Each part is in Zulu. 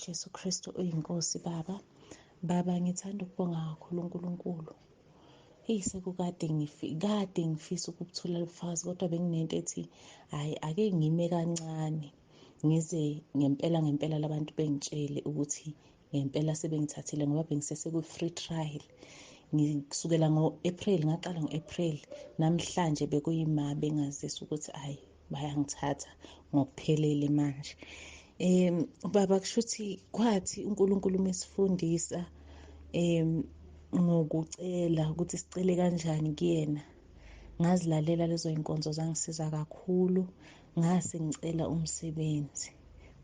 uJesu Kristu uyinkosi baba. Baba, ngithanda ukubonga kakhulu uNkulunkulu. Sekukade kade ngifisa ukubuthola ubufakazi, kodwa benginento ethi hhayi, ake ngime kancane ngize ngempela labantu bengitshele ukuthi ngempela sebengithathile, ngoba bengisese-free trial. Ngisukela ngo-April, ngaqala ngo-April, namhlanje bekuyima bengazisa ukuthi hhayi bayangithatha ngokuphelele manje. Baba, kushuthi kwathi uNkulunkulu mesifundisa ngokucela ukuthi sicele kanjani kuyena, ngazilalela lezo y'nkonzo, zangisiza kakhulu. Ngase ngicela umsebenzi,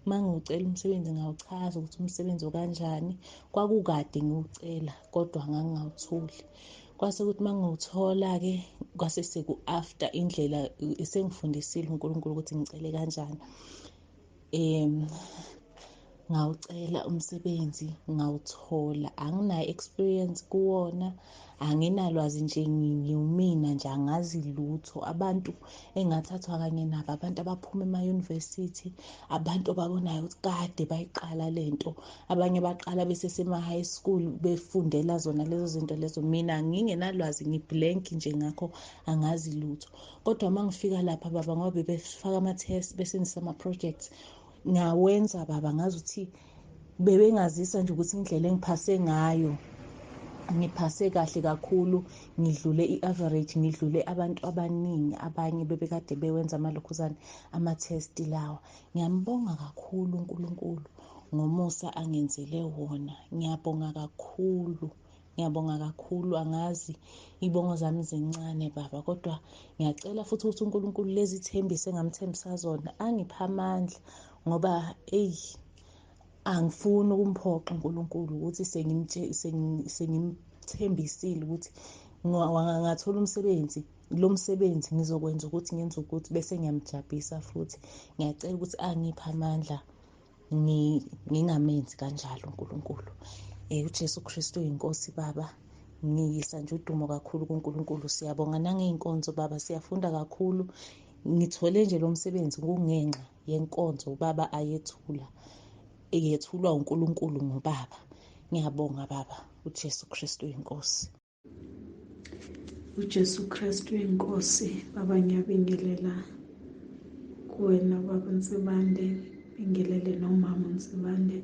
uma ngiwucela umsebenzi ngawuchaza ukuthi umsebenzi okanjani. Kwakukade ngiwucela kodwa ngangawutholi. Kwase kuthi uma ngiwuthola-ke kwase seku-after indlela esengifundisile uNkulunkulu ukuthi ngicele kanjani. Ngawucela umsebenzi ngawuthola. Anginayo experience kuwona, anginalwazi, nje ngiwumina nje, angazi lutho. Abantu engathathwa kanye nabo abantu abaphuma emayunivesithi, abantu ababonayo ukuthi kade bayiqala lento. Abanye baqala besesema-high school befundela zona lezo zinto lezo. Mina ngingenalwazi, ngiblank nje, ngakho angazi lutho. Kodwa uma ngifika lapha baba, ngoba bebefaka ama-test besenzisa ama-projects, ngawenza baba, ngazi ukuthi bebengazisa nje ukuthi indlela engiphase ngayo, ngiphase kahle kakhulu, ngidlule i-average, ngidlule abantu abaningi. Abanye bebekade bewenza amalokhuzana ama-test lawa. Ngiyambonga kakhulu uNkulunkulu ngomusa angenzele wona. Ngiyabonga kakhulu, ngiyabonga kakhulu. Angazi ibongo zami zincane baba, kodwa ngiyacela futhi ukuthi uNkulunkulu lezi thembiso engamthembisa zona angiphe amandla, ngoba angifuni ukumphoqa uNkulunkulu ukuthi sengimthembisile ukuthi ngathola umsebenzi, lo msebenzi ngizokwenza ukuthi ngenze ukuthi, bese ngiyamjabhisa futhi. Ngiyacela ukuthi angiphe amandla, ngingamenzi kanjalo uNkulunkulu. uJesu Kristu uyinkosi baba. Ngiyisa nje udumo kakhulu kuNkulunkulu. Siyabonga nangey'nkonzo baba, siyafunda kakhulu. Ngithole nje lo msebenzi kungenxa yenkonzo baba yethulwa uNkulunkulu ngobaba. Ngiyabonga baba. uJesu Kristu uyinkosi. uJesu Kristu uyinkosi baba, ngiyabingelela kuwena baba Nsibande, bingelele nomama Nsibande,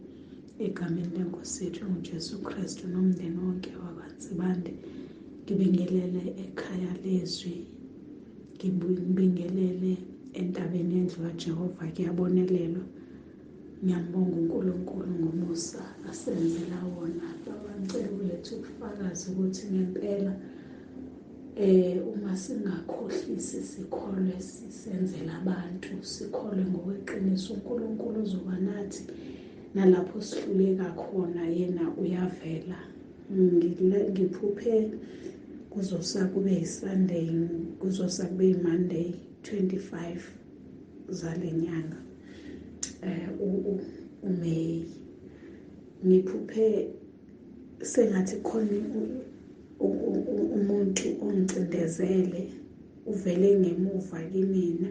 egameni lenkosi yethu uJesu Kristu, nomndeni wonke wabaNsibande. Ngibingelele ekhaya lezwi, ngibingelele entabeni yendlu kaJehova. Kuyabonelelwa. Ngiyambonga uNkulunkulu ngomusa asenzela wona baba. Ngicela ulethe ubufakazi ukuthi ngempela uma singakhohlisi, sikholwe sisenzela abantu, sikholwe ngokweqiniso, uNkulunkulu uzoba nathi. Nalapho sihluleka khona yena uyavela. Ngiphuphe kuzosa kube yi-Sunday, kuzosa kube yi-Monday 25 zale nyanga uMeyi. Ngiphuphe sengathi khona umuntu ongicindezele, uvele ngemuva kimina,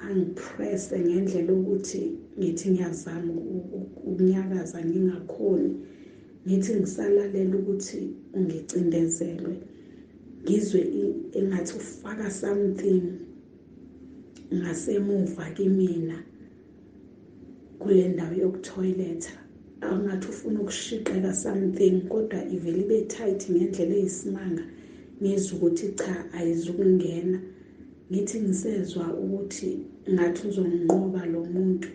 angipresse ngendlela ukuthi ngithi ngiyazama ukunyakaza ngingakhoni, ngithi ngisalalela ukuthi ngicindezelwe, ngizwe engathi ufaka something ngasemuva kimina kule ndawo yokuthoyiletha. Angathi ufuna ukushiqeka something, kodwa ivele ibe tight ngendlela eyisimanga. Ngizwe ukuthi cha, ayizukungena. Ngithi ngisezwa ukuthi ngathi uzonginqoba lo muntu,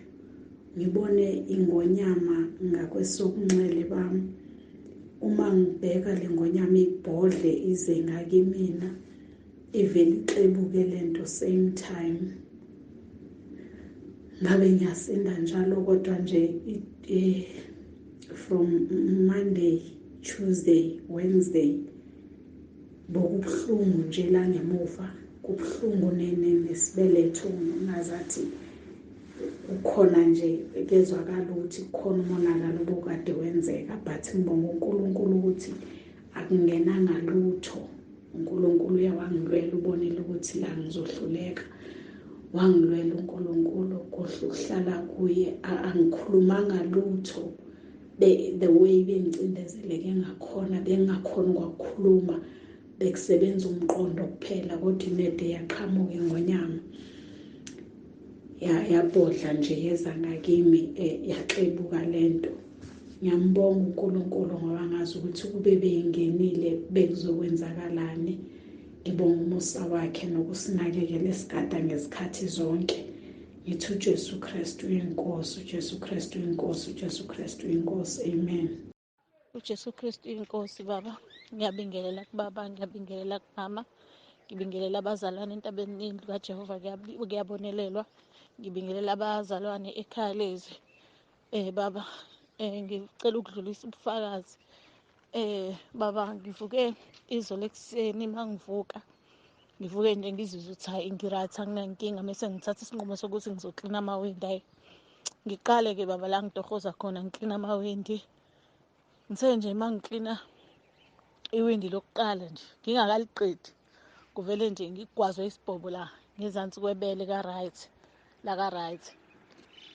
ngibone ingonyama ngakwesokunxele bami. Uma ngibheka le ngonyama ibhodle ize ngakimina, ivele ixebuke lento same time. Ngabe ngiyasinda njalo, kodwa nje from Monday, Tuesday, Wednesday bokubuhlungu nje la ngemuva, kubuhlungu nesibeletho. Ngazathi ukhona nje, kezwakala ukuthi kukhona umonakalo obukade wenzeka, but ngibonga uNkulunkulu ukuthi akungenanga lutho. uNkulunkulu uyawangilwela, ubonile ukuthi la ngizohluleka. wangilwela uNkulunkulu kuhle ukuhlala kuye. Angikhulumanga lutho the way bengicindezeleke ngakhona, bengakhona ukwakukhuluma, bekusebenza umqondo kuphela, kodwa inede yaqhamuka ingonyama yabhodla nje yeza ngakimi, yaxebuka lento. Ngiyambonga uNkulunkulu ngoba ngazi ukuthi kube beyingenile bekuzokwenzakalani. Ngibonga umusa wakhe nokusinakekela esigada ngezikhathi zonke. Ngithi uJesu Kristu uyinkosi, uJesu Kristu uyinkosi, uJesu Kristu uyinkosi. Amen. uJesu Kristu inkosi. Baba, ngiyabingelela kubaba, ngiyabingelela kumama, ngibingelela abazalwane entabeni indlu kaJehova kuyabonelelwa, ngibingelela abazalwane ekhaya lezi. Baba, ngicela ukudlulisa ubufakazi. Baba, ngivuke izolo ekuseni mangivuka, ngivuke nje ngizizwe ukuthi hayi ngirathi, anginankinga, mese ngithatha isinqumo sokuthi ngizoklina amawindi. Hayi, ngiqale-ke baba la ngitohoza khona ngiklina amawindi. Ngithe nje mangiklina iwindi lokuqala nje ngingakaliqedi, kuvele nje ngigwazwe isibhobo la ngezansi kwebele laka-right.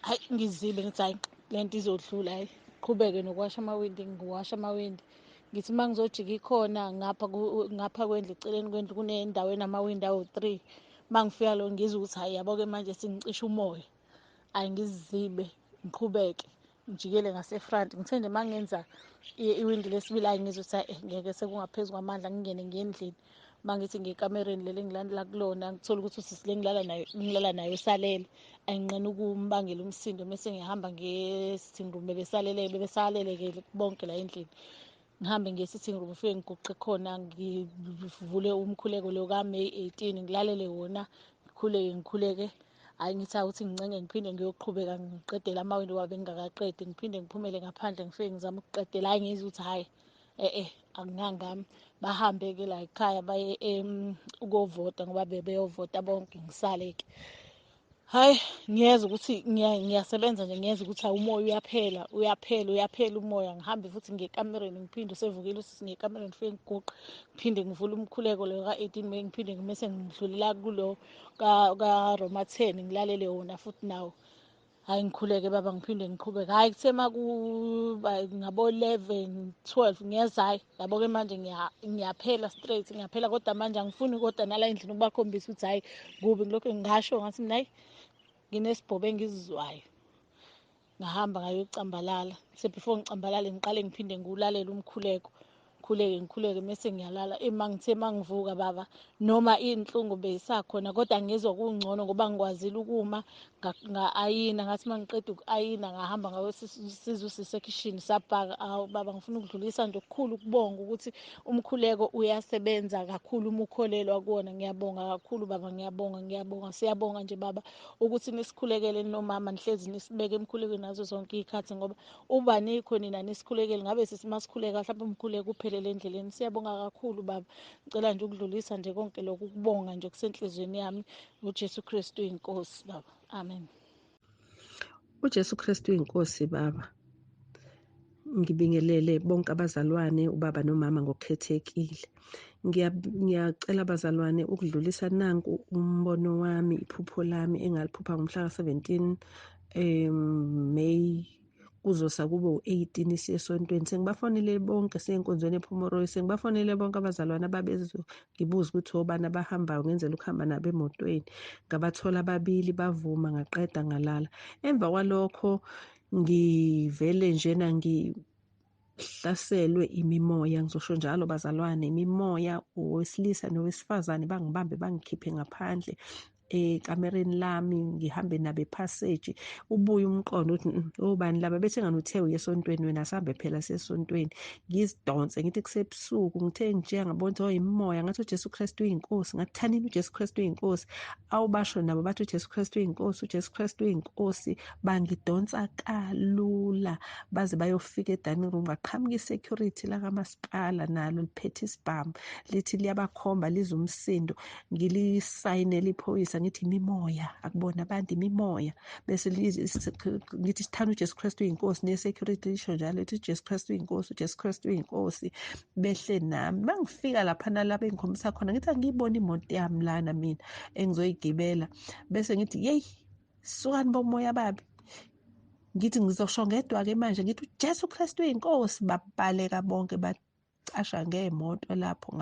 Hayi, ngizibe ngithi hayi lento izodlula, hayi qhubeke nokuwasha amawindi. Ngiwasha amawindi, ngithi uma ngizojika ikhona ngapha kwendlu, eceleni kwendlu kunendawo enamawindi awu-3. Uma ngifika lo ngizwe ukuthi hayi yabo-ke manje sengicisha umoya. Hayi, ngizibe ngiqhubeke ngijikele ngasefront. Ngithe nje uma ngenza iwindi lesibili, hayi ngizwe ukuthi ngeke sekungaphezu kwamandla, ngingene ngendlini. Uma ngithi ngekamereni leli engilandela kulona, ngithola ukuthi usisi le ngilala nayo esalele, ayinqena ukumbangela umsindo. Mese ngihamba nge-sitting room, bebesalele-ke bonke la endlini. Ngihambe nge-sitting room, ngifike ngiguqe khona, ngivule umkhuleko lo ka-May 18, ngilalele wona, ngikhuleke. Hayi, ngithi awuthi ngincenge ngiphinde ngiyoqhubeka ngiqedele amawindi wabe ngingakaqedi, ngiphinde ngiphumele ngaphandle ngifike ngizama ukuqedela. Hayi, ngizwe ukuthi hayi akungangami. Bahambe-ke la ekhaya baye ukuvota ngoba bebeyovota bonke, ngisale-ke. Hayi, ngiyeza ukuthi ngiyasebenza nje, ngiyeza ukuthi hayi umoya uyaphela umoya. Ngihambe futhi ngekamereni, ngiphinde usevukile usisi ngekamereni, ngifike ngiguqe, ngiphinde ngivule umkhuleko lo ka-18, ngiphinde mese ngidlulela kulo ka-Roma 10, ngilalele wona futhi nawo. Hayi, ngikhuleke baba, ngiphinde ngiqhubeke. Hayi, kuthe ngabo-11, 12 ngiyeza, hayi yabo-ke manje ngiyaphela straight, ngiyaphela. Kodwa manje angifuni kodwa nala endlini ukubakhombisa ukuthi hayi kubi. Ngilokhu ngasho ngathi mina hayi nginesibhobo engizizwayo. Ngahamba ngayocambalala. Before ngicambalale ngiqale ngiphinde ngiwulalele umkhuleko, ngikhuleke mese ngiyalala. Ngithe mangivuka baba, noma iy'nhlungu beyisakhona, kodwa ngizwa kungcono ngoba ngikwazile ukuma nga-ayina. Ngathi mangiqeda uku-ayina ngahamba ngayosiza usisi ekhishini sabhaka. Awu baba, ngifuna ukudlulisa nje okukhulu ukubonga ukuthi umkhuleko uyasebenza kakhulu uma ukholelwa kuwona. Ngiyabonga kakhulu baba, ngiyabonga. Siyabonga nje baba ukuthi nisikhulekele nomama, nihlezi nisibeke emkhulekweni nazo zonke iy'khathi, ngoba uba nikho nina nisikhulekele, ngabe sisikhuleka mhlawumbe umkhuleko uphelele endleleni. Siyabonga kakhulu baba. Ngicela nje ukudlulisa nje konke lokhu, ukubonga nje kusenhlizweni yami. uJesu Kristu inkosi baba, amen. uJesu Kristu inkosi baba. Ngibingelele bonke abazalwane, ubaba nomama ngokukhethekile. Ngiyacela abazalwane ukudlulisa nanku umbono wami, iphupho lami engaliphupha ngomhla ka-17 May kuzosa kube u-18 siye esontweni. Sengibafonele bonke sey'nkonzweni ePhomoroyi, sengibafonele bonke abazalwane ngibuza ukuthi obani abahambayo ngenzela ukuhamba nabo emotweni. Ngabathola 2 bavuma, ngaqeda ngalala. Emva kwalokho ngivele njena ngihlaselwe imimoya, ngizosho njalo bazalwane, imimoya, owesilisa nowesifazane bangibambe bangikhiphe ngaphandle ekamereni lami, ngihambe nabo ephaseji. Ubuye umqondo uthi obani laba, bethi enganuthe uye esontweni, wena asambe phela sesontweni. Ngizidonse ngithi kusebusuku, ngithe ngijiya ngabona ukuthi imimoya, ngathi uJesu Kristu uyinkosi. Ngathi thanini uJesu Kristu uyinkosi. Awubasho nabo bathi uJesu Kristu uyinkosi, uJesu Kristu uyinkosi. Bangidonsa kalula baze bayofika edining room. Baqhamuka i-security lakamasipala nalo liphethe isibhamu lithi liyabakhomba lize umsindo, ngilisayinele iphoyisa, ngithi imimoya, akubona abantu, imimoya. Bese ngithi sithanda uJesu Kristu uyinkosi, ne-security lisho njalo lithi uJesu Kristu uyinkosi, uJesu Kristu uyinkosi. Behle nami mangifika laphana la bengikhombisa khona ngithi angiyibona imoto yami lana mina engizoyigibela. Bese ngithi yeyi, sukani bomoya babi. Ngithi ngizosho ngedwa-ke manje ngithi uJesu Kristu uyinkosi. Babaleka bonke bacasha ngemoto lapho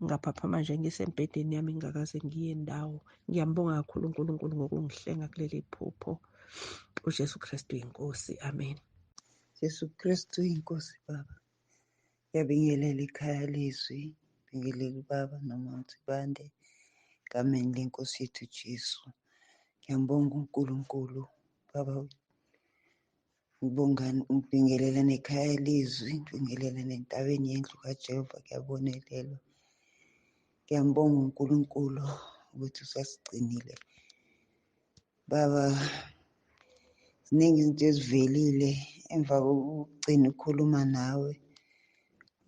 ngaphaphama nje ngisembhedeni yami ngingakaze ngiye ndawo. Ngiyambonga kakhulu uNkulunkulu ngokungihlenga kuleli phupho. uJesu Kristu uyinkosi, amen. Jesu Kristu inkosi Baba. Ngiyabingelela ikhaya lizwi, ngibingelela ubaba noma uNsibande egameni lenkosi yethu Jesu. Ngiyambonga uNkulunkulu Baba. Ngibingelela nekhaya lizwi, ngibingelela nentabeni yendlu kaJehova. Ngiyabonelelwa. Ngiyambonga uNkulunkulu ukuthi usasigcinile Baba. Ziningi izinto ezivelile emva kokugcina ukukhuluma nawe.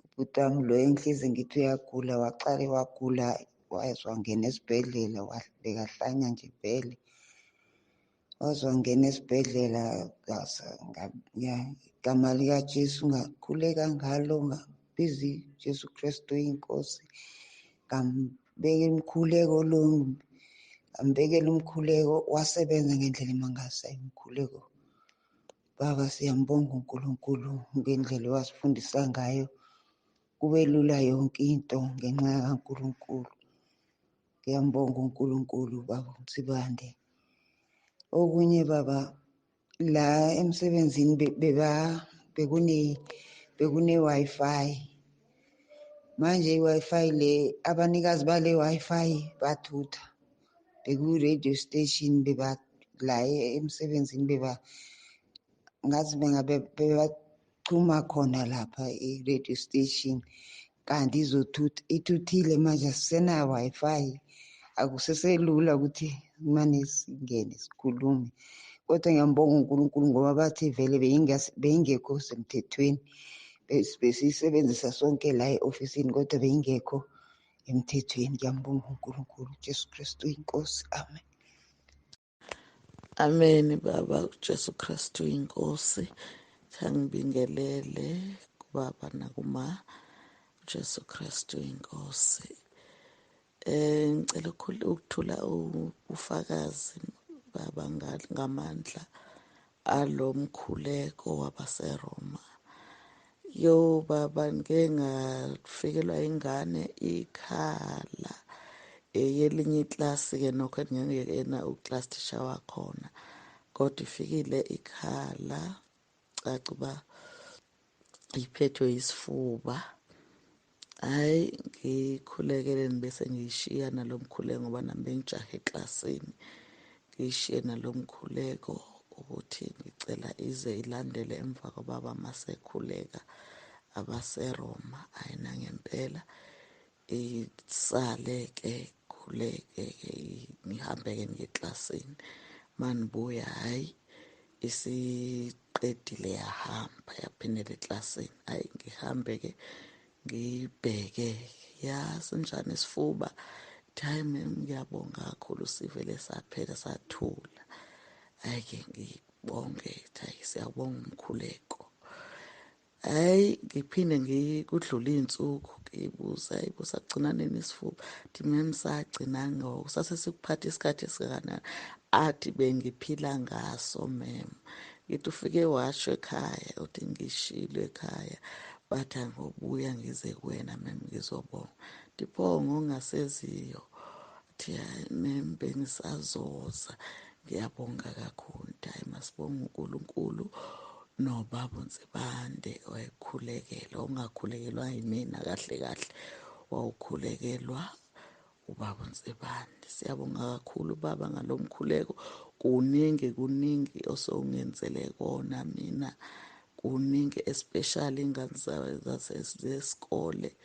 Ubhutami lo engihlezi ngithi uyagula, waqale wagula waze wangena esibhedlela, bekahlanya nje vele. Waze wangena esibhedlela, igama likaJesu ngakhuleka ngalo, ngabiza uJesu Kristu oyinkosi. Ngambekela umkhuleko lo, ngambekela umkhuleko, wasebenza ngendlela emangazayo umkhuleko. Baba, siyambonga uNkulunkulu ngendlela owasifundisa ngayo. Kube lula yonke into ngenxa kaNkulunkulu. Ngiyambonga uNkulunkulu Baba uNsibande. Okunye Baba, la emsebenzini bekune-Wi-Fi. Manje i-Wi-Fi le, abanikazi bale Wi-Fi bathutha. Beku-radio station, la emsebenzini ngathi bebachuma khona lapha i-radio station. Kanti ithuthile manje, asisenayo Wi-Fi. Akuseselula ukuthi mane singene sikhulume. Kodwa ngiyambonga uNkulunkulu ngoba bathi vele beyingekho semthethweni. Besiyisebenzisa sonke la e-ofisini kodwa beyingekho emthethweni. Ngiyambonga uNkulunkulu. uJesu Kristu inkosi, amen. Amen. Baba uJesu Kristu inkosi. Ngibingelele kubaba nakuma. uJesu Kristu inkosi. Ngicela ukuthula ufakazi baba ngamandla alo mkhuleko wabaseRoma. Yo baba, ngike ngafikelwa ingane ikhala yelinye iklasi-ke nokho engingena uclass teacher wakhona, kodwa ifikile ikhala, caca uba iphethwe yisifuba. Hhayi, ngikhulekele bese ngiyishiya nalo mkhuleko ngoba nami bengijahe eklasini. Ngiyishiye nalo mkhuleko ukuthi ngicela ize ilandele emva kwababa masekhuleka abaseRoma. Hhayi nangempela isale-ke khuleke-ke ngihambe-ke ngeklasini. Manibuya hhayi isiqedile yahamba yaphindela eklasini. Hhayi ngihambe-ke ngibheke yasinjani isifuba. Hhayi mem, ngiyabonga kakhulu sivele saphela sathula. Hhayi-ke ngibonge, hhayi siyawubonga umkhuleko. Hhayi ngiphinde kudlula iy'nsuku ngiyibuza, hayi busagcina nini isifuba? Athi mem sagcina ngoku. Sase sikuphatha isikhathi esingakanani? Athi bengiphila ngaso mem. Ngithi ufike washo ekhaya? Uthi ngishilo ekhaya. Bathi angobuya ngize kuwena mem ngizobonga. Ngithi pho ngongaseziyo? Athi hayi mem bengisazoza. Ngiyabonga kakhulu. Hayi masibonge uNkulunkulu nobaba uNsibande owayekhulekelwa, ongakhulekelwa yimina kahle kahle, wawukhulekelwa ubaba uNsibande. Siyabonga kakhulu baba ngalo mkhuleko. Kuningi osowungenzele kona mina. Kuningi, especially ingane zesikole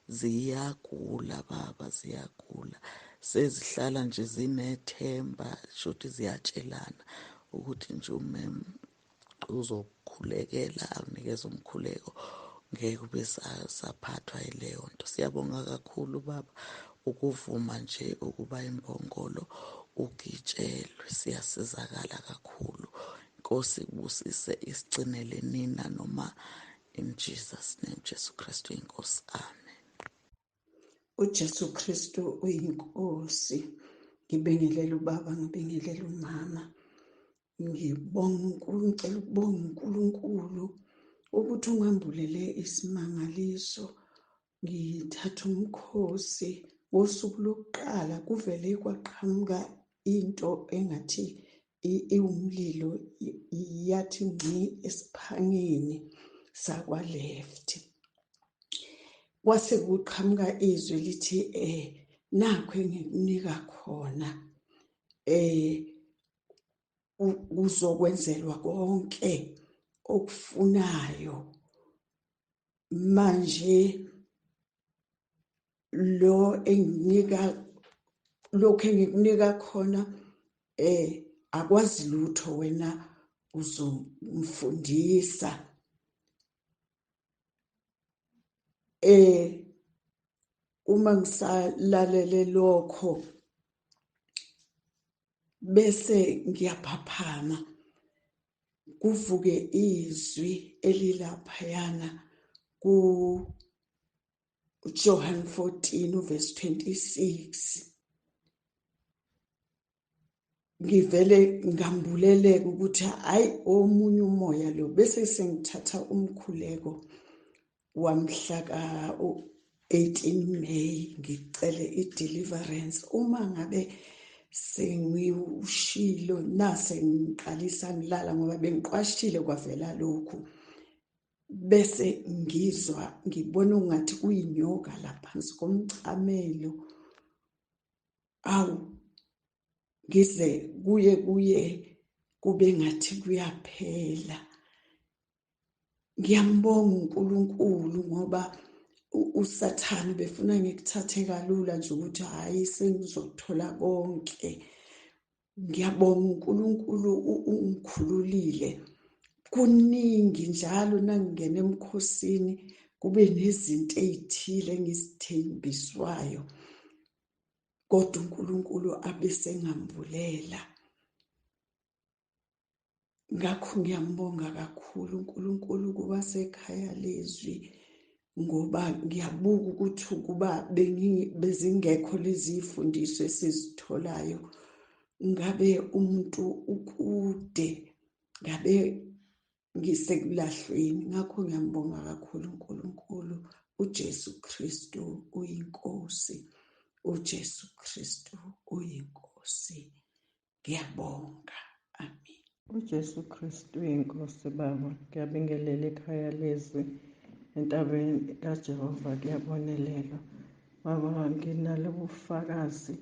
ziyagula baba, ziyagula. Sezihlala nje zinethemba, shuthi ziyatshelana ukuthi nje umem uzokhulekela, akunikeza umkhuleko, ngeke ube saphathwa yileyo nto. Siyabonga kakhulu baba ukuvuma nje ukuba imbongolo ugitshelwe. Siyasizakala kakhulu. Inkosi ibusise isigcinele nina noma in Jesus name, Jesu Kristu inkosi. Amen. uJesu Kristu uyinkosi. Ngibingelela ubaba, ngibingelela umama. Ngicela ukubonga uNkulunkulu ukuthi ungambulele isimangaliso. Ngithatha umkhosi wosuku lokuqala kuvele kwaqhamuka into engathi iwumlilo, yathi ngci esiphangeni sakwa-left. Kwase kuqhamuka izwi lithi nakho engikunika khona uzokwenzelwa konke okufunayo. Manje lokho engikunika khona akwazi lutho, wena uzomfundisa. Uma ngisalalele lokho bese ngiyaphaphama, kuvuke izwi elilaphayana John 14 verse 26. Ngivele ngambuleleka ukuthi hayi, omunye umoya lo. Bese sengithatha umkhuleko wamhla ka-18 May ngicele i-deliverance. Uma ngabe sengiwushilo sengiqalisa ngilala ngoba bengiqwashile kwavela lokhu, bese ngibona ungathi kuyinyoka laphansi komcamelo. Awu, ngize kuye kube ngathi kuyaphela. Ngiyambonga uNkulunkulu ngoba uSathane befuna ngikuthathe kalula nje ukuthi hayi sengizothola konke. Ngiyabonga uNkulunkulu ungikhululile. Kuningi njalo nangingena emkhosini kube nezinto ezithile engizithembiswayo, kodwa uNkulunkulu abesengambulela. Ngakho ngiyambonga kakhulu uNkulunkulu kuba sekhaya lezwi, ngoba ngiyabuka ukuthi ukuba bezingekho lezi zifundiso esizitholayo, ngabe umuntu ukude, ngabe ngisekulahlweni. Ngakho ngiyambonga kakhulu uNkulunkulu. uJesu Kristu uyinkosi. uJesu Kristu uyinkosi. Ngiyabonga. Amen. uJesu Kristu uyinkosi. Baba, ngiyabingelela ekhaya lezwi entabeni kaJehova kuyabonelelwa. Baba, nginalo bufakazi.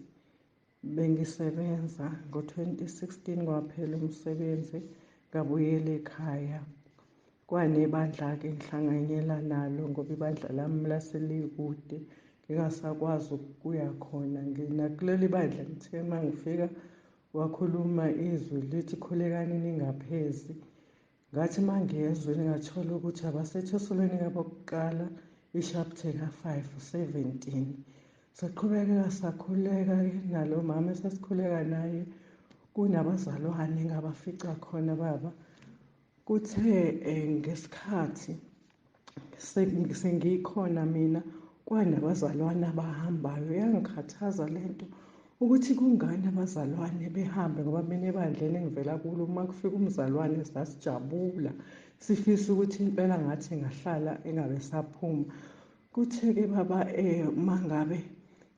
Bengisebenza ngo-2016 kwaphela umsebenzi, ngabuyela ekhaya. Kwanebandla-ke ngihlanganyela nalo ngoba ibandla lami laselikude, ngingasakwazi ukuya khona. Kuleli bandla ngithe uma ngifika wakhuluma izwi lithi khulekani ningaphezi. Ngathi uma ngiyezwe ngathola ukuthi abaseThesalonika bokuqala i-chapter ka-5:17. Saqhubeka sakhuleka-ke nalo mama esasikhuleka naye. Kunabazalwane engabafica khona baba. Kuthe ngesikhathi sengikhona mina, kwanabazalwane abahambayo. Yangikhathaza lento ukuthi kungani abazalwane behambe, ngoba mina ebandleni engivela kulo uma kufika umzalwane sasijabula, sifisa ukuthi impela ngathi ngahlala engabe saphuma. Kuthe-ke baba uma ngabe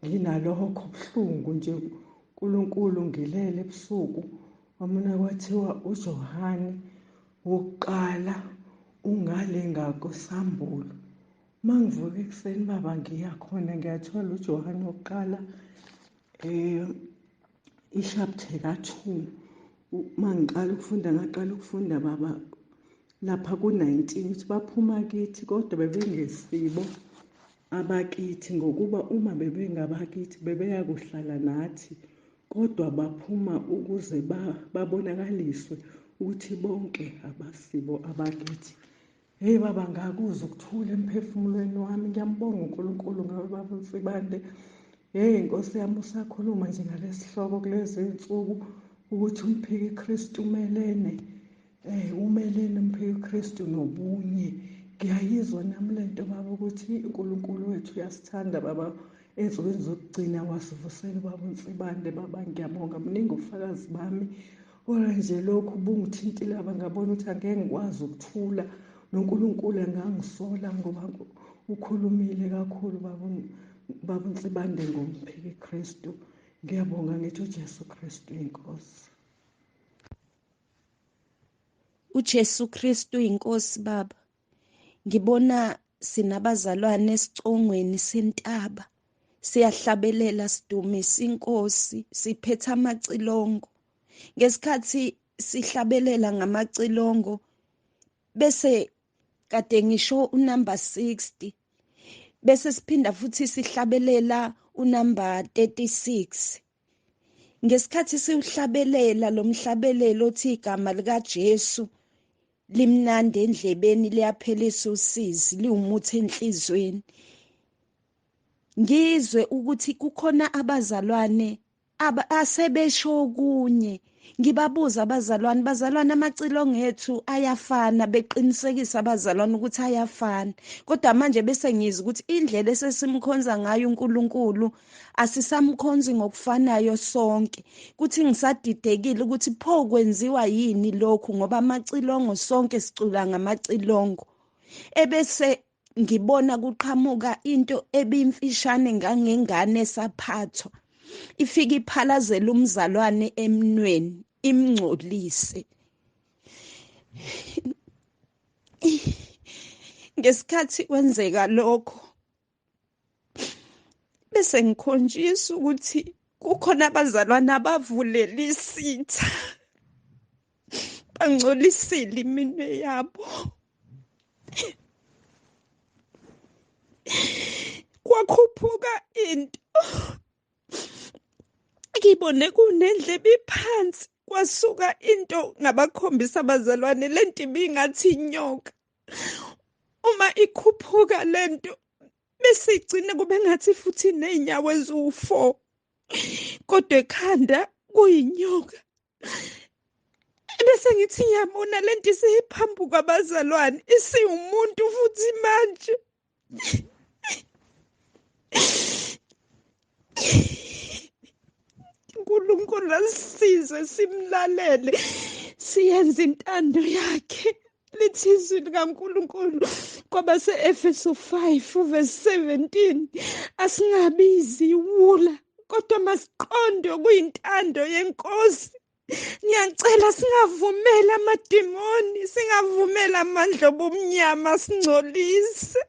nginalokho buhlungu nje, uNkulunkulu ngilele ebusuku, wamona kwathiwa uJohane wokuqala ungale ngakoSambulo. Uma ngivuka ekuseni baba ngiya khona, ngiyathola uJohane wokuqala i-chapter ka-2. Uma ngaqala ukufunda baba lapha ku-19 ukuthi baphuma kithi kodwa bebengesibo abakithi, ngokuba uma bebengabakithi bebeya kuhlala nathi, kodwa baphuma ukuze babonakaliswe ukuthi bonke abasibo abakithi. Hey baba, ngakuzwa ukuthula emphefumulweni wami. Ngiyambonga uNkulunkulu ngoba baba Msibande Nkosi yami usakhuluma nje ngalesihloko kulezi iy'nsuku ukuthi umphiki Kristu umelene. Umelene umphiki Kristu nobunye. Ngiyayizwa nami lento baba ukuthi uNkulunkulu wethu uyasithanda baba, ezweni zokugcina wasivusela ubaba uNsibande. Baba ngiyabonga, mningi ubufakazi bami. Ora nje lokhu bungithintile baba, ngabona ukuthi angeke ngikwazi ukuthula, noNkulunkulu angangisola ngoba ukhulumile kakhulu baba uNsibande ngomphiki Kristu. Ngiyabonga ngithi uJesu Kristu inkosi. uJesu Kristu inkosi baba. Ngibona sinabazalwane esicongweni sentaba. Siyahlabelela sidumisa inkosi, siphethe amacilongo. Ngesikhathi sihlabelela ngamacilongo bese kade ngisho unumber 60. Bese siphinda futhi sihlabelela unumber 36. Ngesikhathi siuhlabelela lo mhlabelelo othi igama lika Jesu limnandi endlebeni, liyaphelisa usizi, liwumuthi enhlizweni. Ngizwe ukuthi kukhona abazalwane asebesho okunye. Ngibabuza bazalwane amacilongo ethu ayafana, beqinisekisa abazalwane ukuthi ayafana. Kodwa manje bese ngizwe ukuthi indlela esesimkhonza ngayo uNkulunkulu asisamkhonzi ngokufanayo sonke. Kuthi ngisadidekile ukuthi pho kwenziwa yini lokhu, ngoba amacilongo sonke sicula ngamacilongo. Ebese ngibona kuqhamuka into ebimfishane ngangengane esaphathwa, ifika iphalazela umzalwane emnweni, imngcolise. Ngesikhathi kwenzeka lokho bese ngikhonjiswa ukuthi kukhona abazalwane abavulela isitha, bangcolisile iminwe yabo. Kwakhuphuka into, ngibone kunendlebe iphansi, kwasuka into ngabakhombisa abazalwane, lento ibingathi inyoka. Uma ikhuphuka lento bese igcine kube ngathi futhi neinyawo eziwu4, kodwa ekhanda kuyinyoka. Bese ngithi ngiyabona lento isiphambuka abazalwane, isiwumuntu futhi manje. uNkulunkulu asisize simlalele, siyenze intando yakhe. Lithi izwi likaNkulunkulu kwabase-Efesu 5:17, asingabi iziwula kodwa masiqonde kuyintando yenkosi. Ngiyacela singavumeli amadimoni, singavumeli amandla obumnyama singcolise.